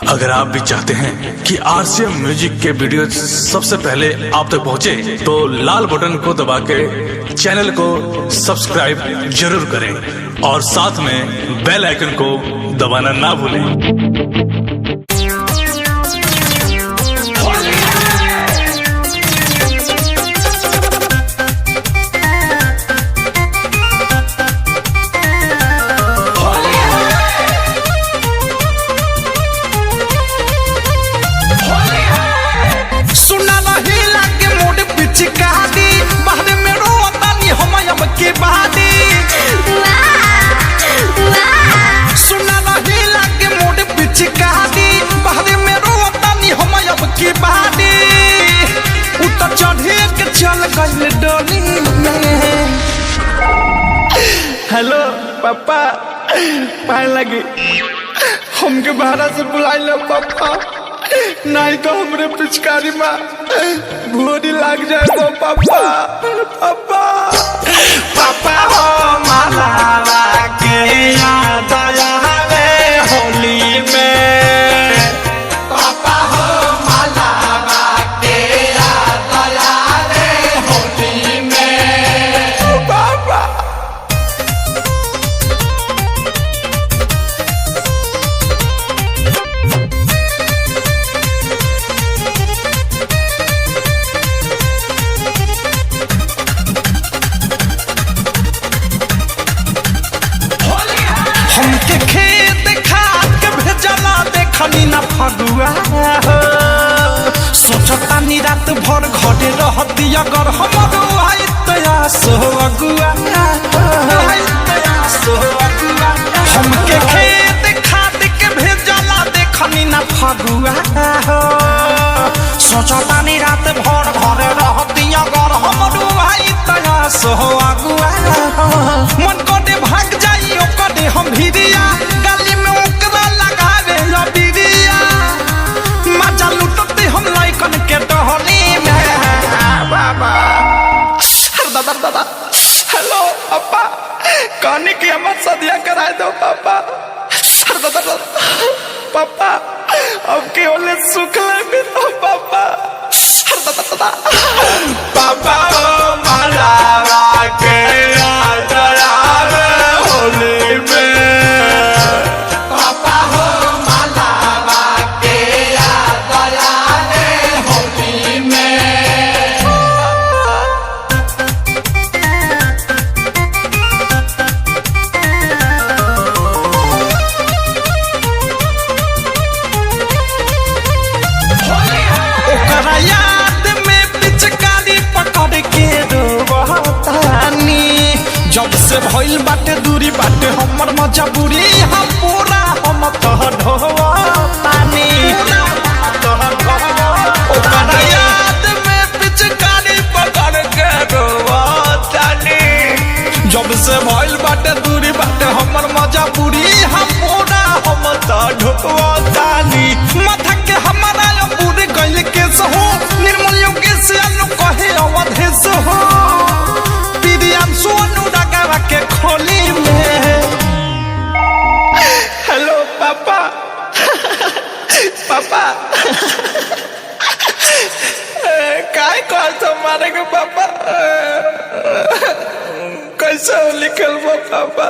अगर आप भी चाहते हैं कि आरसीएम म्यूजिक के वीडियो सबसे पहले आप तक पहुंचे, तो लाल बटन को दबा के चैनल को सब्सक्राइब जरूर करें और साथ में बेल आइकन को दबाना ना भूलें। हेलो पापा, पाए लगी हमके बाहर से बुलाई लो पापा, नहीं तो हमरे पिचकारी में भूरी लग जाए तो पापा। पापा पापा हो माला के याद आवे होली में, पापा हो माला के याद आवे होली में। पापा हमके खेत खाद के भेजला देखनी ना फगुआ हो, सोचता नी रात भर घरे रहती अगर हमरो आई तया सो अगुआ। हमके खेत खाद के भेजला देखनी ना फगुआ हो, सोचता नी रात भर घरे रहती अगर हमरो आई तया सो अगुआ। मन कोडे भाग जाई ओकरे हम भिरिया, गली में ओकरा लगावे ला बिरिया, मजा लुटते हम लाइकन के टहली में। बाबा दादा दादा, हेलो पापा, कहने की हमार सदिया करा दो पापा। दादा दादा पापा, अब के ओले सुख ले मिलो पापा। दादा दादा पापा ओ माला के याद आवे होली में, पापा हो माला के याद आवे होली में। ओकरा याद में पिचकारी पकड़ के रोवतानी, जब से भइल बाटे दूरी बाटे हमर मजबूरी, हम पूरा हम कह ढोवतानी। ओकरा याद में पिचकारी पकड़ के रोवतानी, जब से भइल बाटे दूरी बाटे हमर मजबूरी, हम पूरा हम कह ढोवतानी। माथा के हमारा पूरे गइल के सहो, निर्मल योगेश अनु कहे अवधेश हो, पीरियम सोनू रगवा के खोली में। हेलो पापा, पापा काय कह तुम्हारे के पापा, कैसे लिखल बो पापा।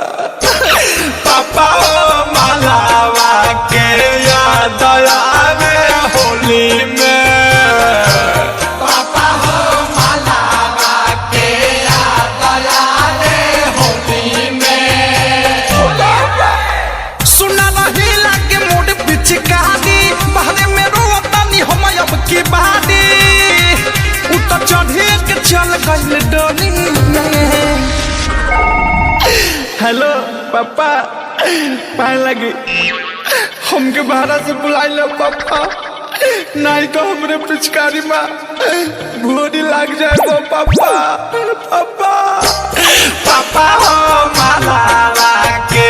पापा ओ मालावा के याद आवे होली में, पापा हो मालावा के याद आवे होली में। सुना रही लागे मोड़ पिचकारी, बाहर में रोवतानी हम अब की बारी, उतर चढ़े के चल गइल डोली में। हेलो पापा, पाए लगी हमके बाहर से बुलाई लो पापा, नहीं तो हमरे पिचकारी में भूरी लग जाए तो पापा। पापा पापा हो माला के